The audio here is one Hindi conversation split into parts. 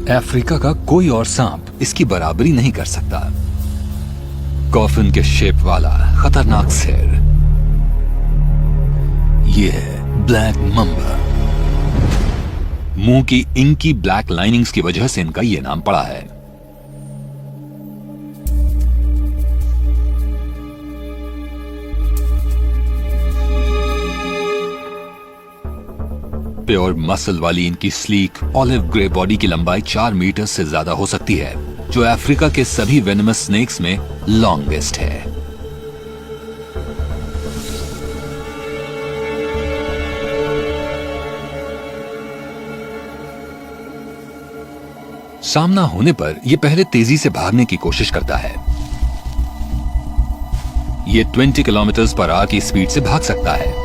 अफ्रीका का कोई और सांप इसकी बराबरी नहीं कर सकता। कॉफिन के शेप वाला खतरनाक सिर, ये है ब्लैक मम्बा। मुंह की इंकी ब्लैक लाइनिंग्स की वजह से इनका यह नाम पड़ा है। प्योर मसल वाली इनकी स्लीक ऑलिव ग्रे बॉडी की लंबाई 4 मीटर से ज्यादा हो सकती है, जो अफ्रीका के सभी वेनमस स्नेक्स में लॉन्गेस्ट है। सामना होने पर यह पहले तेजी से भागने की कोशिश करता है। यह 20 किलोमीटर पर आवर की स्पीड से भाग सकता है।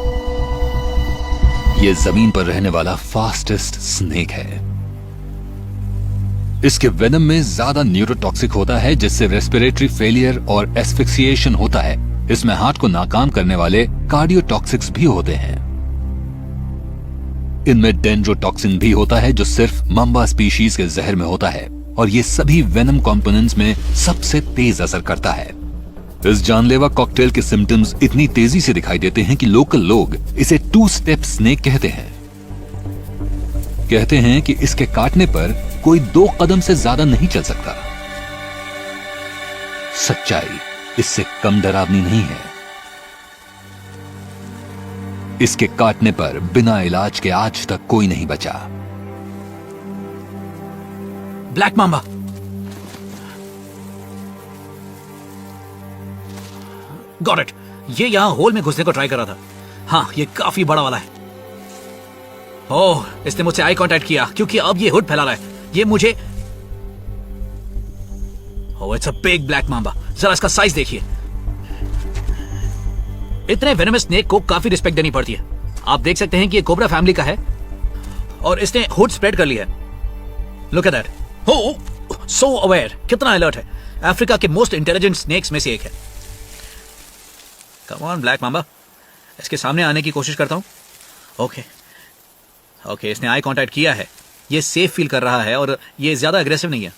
यह जमीन पर रहने वाला फास्टेस्ट स्नेक है। इसके वेनम में ज्यादा न्यूरोटॉक्सिक होता है, जिससे रेस्पिरेटरी फेलियर और एस्फिक्सिएशन होता है। इसमें हार्ट को नाकाम करने वाले कार्डियोटॉक्सिक्स भी होते हैं। इनमें डेंड्रोटॉक्सिन भी होता है, जो सिर्फ मम्बा स्पीशीज के जहर में होता है, और ये सभी वेनम कंपोनेंट्स में सबसे तेज असर करता है। इस जानलेवा कॉकटेल के सिम्टम्स इतनी तेजी से दिखाई देते हैं कि लोकल लोग इसे 2 स्टेप स्नेक कहते हैं। कहते हैं कि इसके काटने पर कोई 2 कदम से ज्यादा नहीं चल सकता। सच्चाई इससे कम डरावनी नहीं है। इसके काटने पर बिना इलाज के आज तक कोई नहीं बचा। Black Mamba. Got it. ये यहां होल में घुसने को ट्राई कर रहा था। हाँ, ये काफी बड़ा वाला है। ओह, इसने मुझसे आई कांटेक्ट किया क्योंकि अब ये हुड फैला रहा है। ये मुझे oh, it's a big black mamba. जरा इसका साइज देखिए। इतने वेनमस स्नेक को काफी रिस्पेक्ट देनी पड़ती है। आप देख सकते हैं कि ये कोबरा फैमिली का है और इसने हुड स्प्रेड कर लिया है। Look at that. Oh, so aware. कितना अलर्ट है। अफ्रीका के मोस्ट इंटेलिजेंट स्नेक्स में से एक है। Come on black Mamba. इसके सामने आने की कोशिश करता हूं। ओके, इसने आई कांटेक्ट किया है। ये सेफ फील कर रहा है और ये ज्यादा अग्रेसिव नहीं है।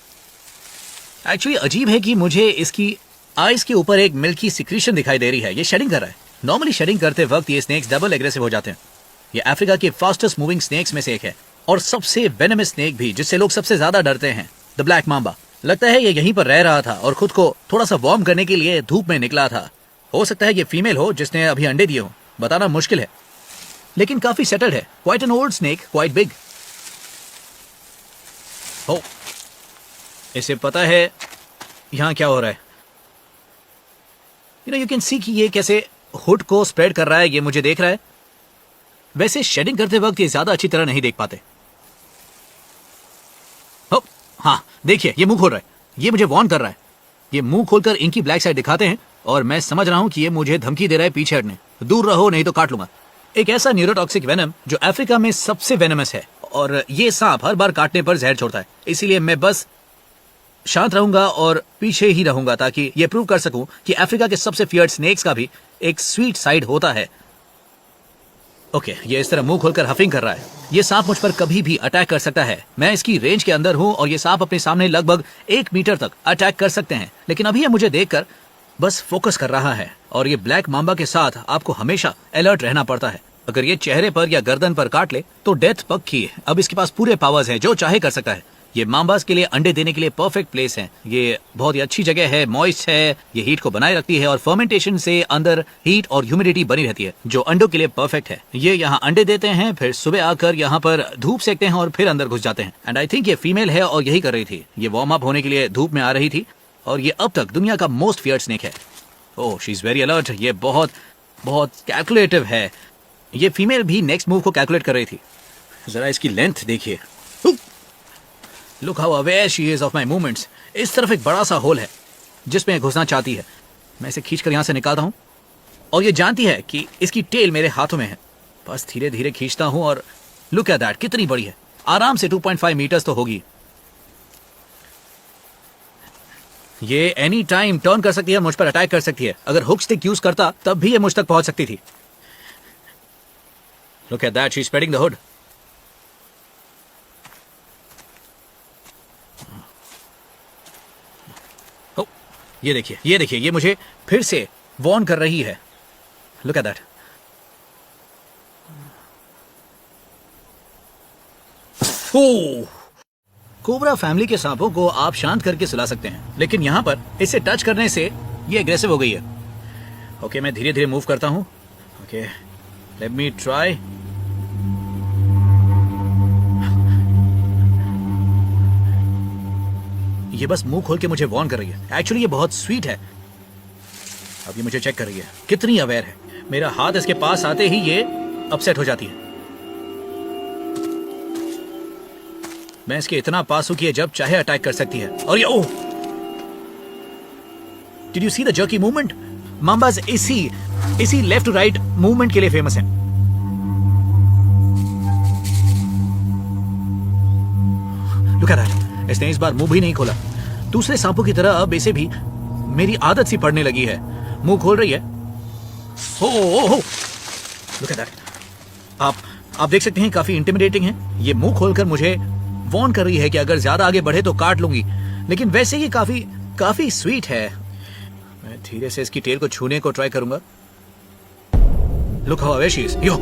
एक्चुअली अजीब है कि मुझे इसकी आईज के ऊपर एक मिल्की सिक्रीशन दिखाई दे रही है। ये शेडिंग कर रहा है। नॉर्मली शेडिंग करते वक्त ये स्नेक्स डबल एग्रेसिव हो जाते हैं। ये अफ्रीका के फास्टेस्ट मूविंग स्नेक्स में से एक है और सबसे वेनमस स्नेक भी, जिससे लोग सबसे ज्यादा डरते हैं, द ब्लैक मांबा। लगता है ये यहीं पर रह रहा था और खुद को थोड़ा सा वार्म करने के लिए धूप में निकला था। हो सकता है ये फीमेल हो जिसने अभी अंडे दिए हो, बताना मुश्किल है, लेकिन काफी सेटल्ड है। Quite an old snake, quite big. हो, इसे पता है यहां क्या हो रहा है। यू कैन सी कि ये कैसे हुड को स्प्रेड कर रहा है। ये मुझे देख रहा है। वैसे शेडिंग करते वक्त ये ज्यादा अच्छी तरह नहीं देख पाते। हो, हाँ देखिए, ये मुंह खोल रहा है। ये मुझे वार्न कर रहा है। ये मुंह खोलकर इनकी ब्लैक साइड दिखाते हैं और मैं समझ रहा हूं कि ये मुझे धमकी दे रहा है पीछे हटने। दूर रहो नहीं तो काट लूंगा। एक ऐसा न्यूरोटॉक्सिक वेनम जो अफ्रीका में सबसे वेनमस है और ये सांप हर बार काटने पर जहर छोड़ता है। इसीलिए मैं बस शांत रहूंगा और पीछे ही रहूंगा ताकि ये प्रूव कर सकूं कि अफ्रीका के सबसे फियर्ड स्नेक्स का भी एक स्वीट साइड होता है। ओके, ये इस तरह मुंह खोलकर हफिंग कर रहा है। ये सांप मुझ पर कभी भी अटैक कर सकता है। मैं इसकी रेंज के अंदर हूं और ये सांप अपने सामने लगभग 1 मीटर तक अटैक कर सकते हैं, लेकिन अभी ये मुझे देखकर बस फोकस कर रहा है। और ये ब्लैक मांबा के साथ आपको हमेशा अलर्ट रहना पड़ता है। अगर ये चेहरे पर या गर्दन पर काट ले तो डेथ पक्की है। अब इसके पास पूरे पावर्स हैं, जो चाहे कर सकता है। ये मांबास के लिए अंडे देने के लिए परफेक्ट प्लेस है। ये बहुत ही अच्छी जगह है, मॉइस्ट है, ये हीट को बनाए रखती है और फर्मेंटेशन से अंदर हीट और ह्यूमिडिटी बनी रहती है, जो अंडों के लिए परफेक्ट है। ये यहाँ अंडे देते हैं, फिर सुबह आकर यहाँ पर धूप सेकते हैं और फिर अंदर घुस जाते हैं। एंड आई थिंक ये फीमेल है और यही कर रही थी। ये वार्म अप होने के लिए धूप में आ रही थी और ये अब तक दुनिया का मोस्ट फियर्ड स्नेक है। ओह, शी इज वेरी अलर्ट। ये बहुत बहुत कैलकुलेटिव है। ये फीमेल भी नेक्स्ट मूव को कैलकुलेट कर रही थी। जरा इसकी लेंथ देखिए। Look how aware she is of my movements. इस तरफ एक बड़ा सा होल है जिसमें घुसना चाहती है। मैं इसे खींचकर यहां से निकालता हूं और ये जानती है कि इसकी टेल मेरे हाथों में है। बस धीरे धीरे खींचता हूं और लुक एट दैट, कितनी बड़ी है। आराम से 2.5 मीटर्स तो होगी। ये एनी टाइम टर्न कर सकती है, मुझ पर अटैक कर सकती है। अगर हुक स्टिक यूज करता तब भी ये मुझ तक पहुंच सकती थी। Look at that, she is spreading the hood. ये देखिए, ये मुझे फिर से वॉर्न कर रही है। Look at that. Cobra family के सांपों को आप शांत करके सुला सकते हैं, लेकिन यहां पर इसे टच करने से ये एग्रेसिव हो गई है। ओके, मैं धीरे धीरे मूव करता हूं। Okay, let me try. ये बस मुंह खोल के मुझे वॉर्न कर रही है। एक्चुअली ये बहुत स्वीट है। अब ये मुझे चेक कर रही है, कितनी अवेयर है। मेरा हाथ इसके पास आते ही ये अपसेट हो जाती है। मैं इसके इतना पास हूं कि ये जब चाहे अटैक कर सकती है। और ये oh, did you see the jerky movement? Mambas इसी लेफ्ट टू राइट मूवमेंट के लिए फेमस है। लुक एट दैट, इसने इस बार मुंह भी नहीं खोला। दूसरे सांपों की तरह अब इसे भी मेरी आदत सी पड़ने लगी है। मुंह खोल रही है। हो लुक एट दैट। आप देख सकते हैं, काफी इंटिमिडेटिंग है। ये मुंह खोलकर मुझे वॉर्न कर रही है कि अगर ज्यादा आगे बढ़े तो काट लूंगी, लेकिन वैसे ही काफी स्वीट है। मैं धीरे से इसकी टेल को छूने को ट्राई करूंगा। Look how aware she is. Yo,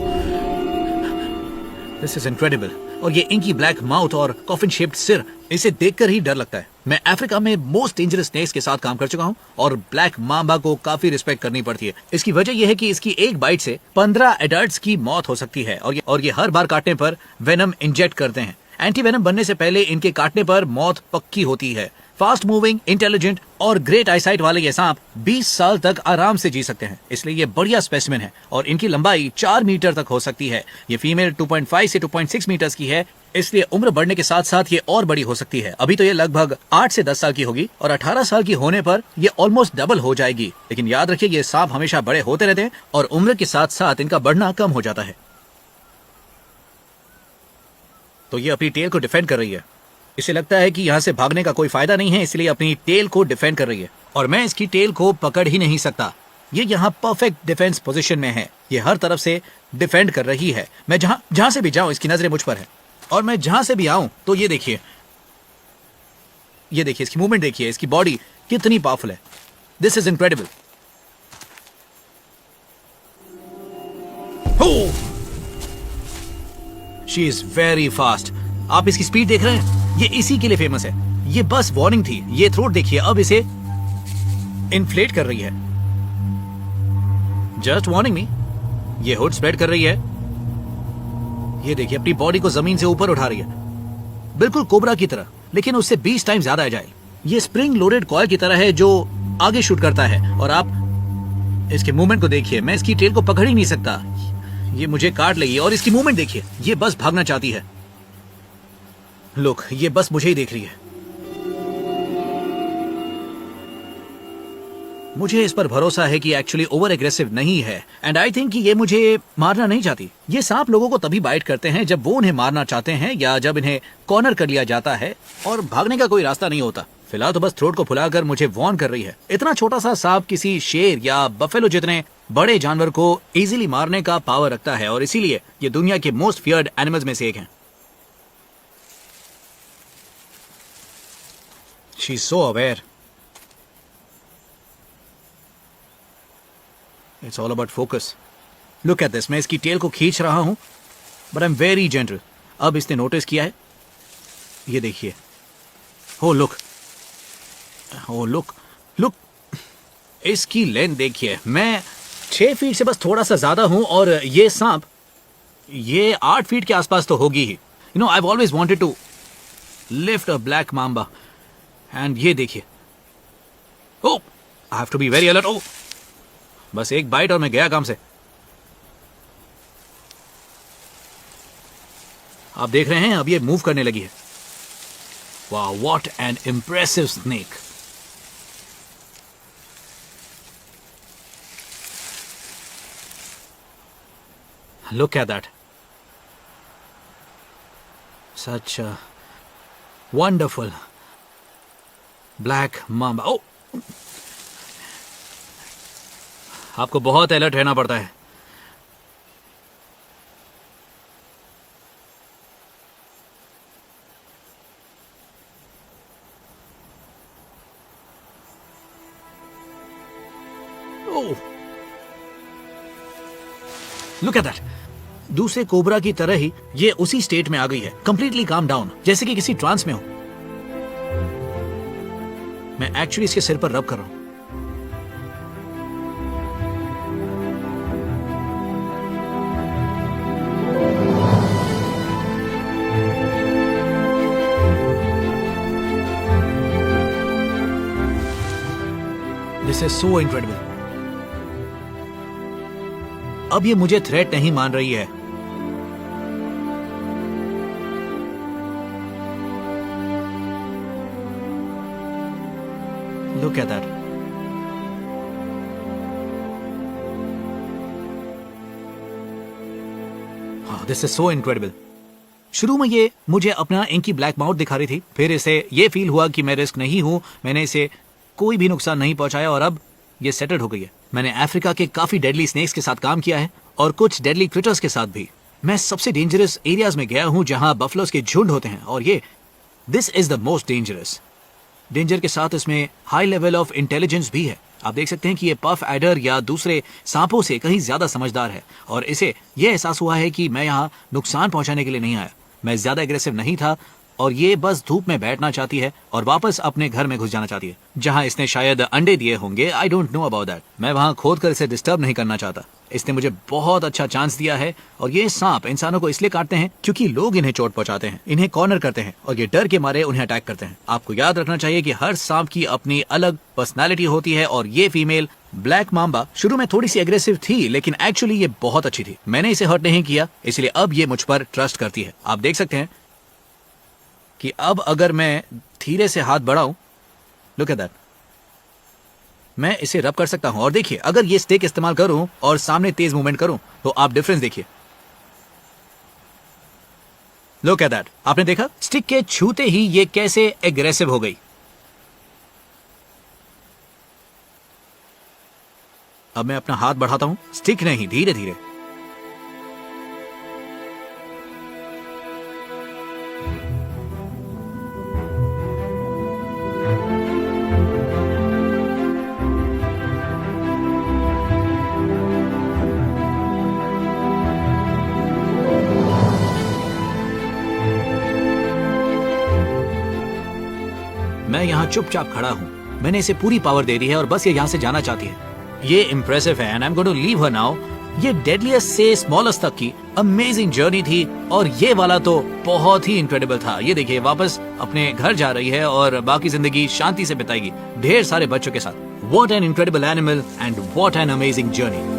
this is incredible. और ये इंकी ब्लैक माउथ और कॉफिन शेप्ड सिर, इसे देखकर ही डर लगता है। मैं अफ्रीका में मोस्ट डेंजरस स्नेक्स के साथ काम कर चुका हूं और ब्लैक मांबा को काफी रिस्पेक्ट करनी पड़ती है। इसकी वजह यह है कि इसकी एक बाइट से 15 एडल्ट्स की मौत हो सकती है और ये हर बार काटने पर वेनम इंजेक्ट करते हैं। एंटी वेनम बनने से पहले इनके काटने पर मौत पक्की होती है। फास्ट मूविंग, इंटेलिजेंट और ग्रेट आईसाइट वाले ये सांप 20 साल तक आराम से जी सकते हैं, इसलिए ये बढ़िया स्पेसिमेन है। और इनकी लंबाई 4 मीटर तक हो सकती है। ये फीमेल 2.5 से 2.6 मीटर्स की है, इसलिए उम्र बढ़ने के साथ साथ ये और बड़ी हो सकती है। अभी तो ये लगभग 8 से 10 साल की होगी और 18 साल की होने पर ये ऑलमोस्ट डबल हो जाएगी। लेकिन याद रखिए, ये सांप हमेशा बड़े होते रहते हैं और उम्र के साथ साथ इनका बढ़ना कम हो जाता है। तो ये अपनी टेल को डिफेंड कर रही है। इसे लगता है कि यहां से भागने का कोई फायदा नहीं है, इसलिए अपनी टेल को डिफेंड कर रही है। और मैं इसकी टेल को पकड़ ही नहीं सकता। ये यहाँ परफेक्ट डिफेंस पोजीशन में है। ये हर तरफ से डिफेंड कर रही है। मैं जहां से भी जाऊं, इसकी नजरें मुझ पर है। और मैं जहां से भी आऊं तो ये देखिए इसकी मूवमेंट देखिए, इसकी बॉडी कितनी पावरफुल है। This is incredible. She is very fast. आप इसकी स्पीड देख रहे हैं? ये इसी के लिए फेमस है। ये बस वार्निंग थी। ये थ्रोट देखिए, अब इसे इन्फ्लेट कर रही है। जस्ट वार्निंग मी। ये हुड स्प्रेड कर रही है। ये देखिए, अपनी बॉडी को जमीन से ऊपर उठा रही है, बिल्कुल कोबरा की तरह, लेकिन उससे 20 टाइम ज्यादा एजाइल। ये स्प्रिंग लोडेड कॉइल की तरह है जो आगे शूट करता है। और आप इसके मूवमेंट को देखिए, मैं इसकी टेल को पकड़ ही नहीं सकता। ये मुझे काट लेगी। और इसकी मूवमेंट देखिए, ये बस भागना चाहती है। लुक, ये बस मुझे ही देख रही है। मुझे इस पर भरोसा है कि एक्चुअली ओवर एग्रेसिव नहीं है। एंड आई थिंक कि ये मुझे मारना नहीं चाहती। ये सांप लोगों को तभी बाइट करते हैं जब वो उन्हें मारना चाहते हैं या जब इन्हें कॉर्नर कर लिया जाता है और भागने का कोई रास्ता नहीं होता। फिलहाल तो बस थ्रोट को फुलाकर मुझे वॉर्न कर रही है। इतना छोटा सा सांप किसी शेर या बफेलो जितने बड़े जानवर को इजीली मारने का पावर रखता है और इसीलिए ये दुनिया के मोस्ट फियर्ड एनिमल्स में से एक है। She is so aware. It's all about focus. Look at this. मैं इसकी टेल को खींच रहा हूं but I am very gentle. अब इसने नोटिस किया है। ये देखिए, हो लुक, लुक, इसकी लेंथ देखिए। मैं 6 फीट से बस थोड़ा सा ज्यादा हूं और ये सांप ये 8 फीट के आसपास तो होगी ही। You know, I have always wanted to lift a black mamba. And ये देखिए, oh, I have to be very alert. Oh, बस एक बाइट और मैं गया काम से। आप देख रहे हैं, अब ये मूव करने लगी है। वाह, what an impressive snake. Look at that. Such a wonderful black mamba. Oh! आपको बहुत अलर्ट रहना पड़ता है। ओह, लुक एट दैट। दूसरे कोबरा की तरह ही ये उसी स्टेट में आ गई है, कंप्लीटली काम डाउन, जैसे कि किसी ट्रांस में हो। मैं एक्चुअली इसके सिर पर रब कर रहा हूं। This is so incredible. अब ये मुझे थ्रेट नहीं मान रही है। Look at that. हाँ, दिस इज सो इनक्रेडिबल। शुरू में ये मुझे अपना इंकी ब्लैक माउथ दिखा रही थी, फिर इसे ये फील हुआ कि मैं रिस्क नहीं हूं, मैंने इसे कोई भी नुकसान नहीं पहुंचाया और अब ये सेटल्ड हो गई है। मैंने अफ्रीका के काफी डेडली स्नेक्स के साथ काम किया है और कुछ डेडली क्रिटर्स के साथ भी। मैं सबसे डेंजरस एरियाज में गया हूं जहां बफलोस के झुंड होते हैं और ये this is the most dangerous. Danger के साथ इसमें हाई लेवल ऑफ इंटेलिजेंस भी है। आप देख सकते हैं कि ये पफ एडर या दूसरे सांपों से कहीं ज्यादा समझदार है और इसे यह एहसास हुआ है कि मैं यहाँ नुकसान पहुंचाने के लिए नहीं आया। मैं ज्यादा एग्रेसिव नहीं था और ये बस धूप में बैठना चाहती है और वापस अपने घर में घुस जाना चाहती है जहां इसने शायद अंडे दिए होंगे। I don't know about that. मैं वहां खोद कर इसे डिस्टर्ब नहीं करना चाहता। इसने मुझे बहुत अच्छा चांस दिया है और ये सांप इंसानों को इसलिए काटते हैं क्योंकि लोग इन्हें चोट पहुंचाते हैं, इन्हें कॉर्नर करते हैं और ये डर के मारे उन्हें अटैक करते हैं। आपको याद रखना चाहिए कि हर सांप की अपनी अलग पर्सनैलिटी होती है और ये फीमेल ब्लैक मांबा शुरू में थोड़ी सी एग्रेसिव थी लेकिन एक्चुअली ये बहुत अच्छी थी। मैंने इसे हर्ट नहीं किया, इसलिए अब ये मुझ पर ट्रस्ट करती है। आप देख सकते हैं कि अब अगर मैं धीरे से हाथ बढ़ाऊं, लुक एट दैट, मैं इसे रब कर सकता हूं और देखिए अगर ये स्टिक इस्तेमाल करूं और सामने तेज मूवमेंट करूं तो आप डिफरेंस देखिए। लुक एट दैट, आपने देखा स्टिक के छूते ही ये कैसे एग्रेसिव हो गई। अब मैं अपना हाथ बढ़ाता हूं, स्टिक नहीं, धीरे धीरे। मैं यहां चुपचाप खड़ा हूं। मैंने इसे पूरी पावर दे दी है और बस ये यहां से जाना चाहती है। ये इंप्रेसिव है and I am going to leave her now. ये डेडलीस्ट से स्मॉलेस्ट तक की अमेजिंग जर्नी थी और ये वाला तो बहुत ही इनक्रेडिबल था। ये देखिए वापस अपने घर जा रही है और बाकी जिंदगी शांति से बिताएगी ढेर सारे बच्चों के साथ। What an incredible animal and what an amazing journey.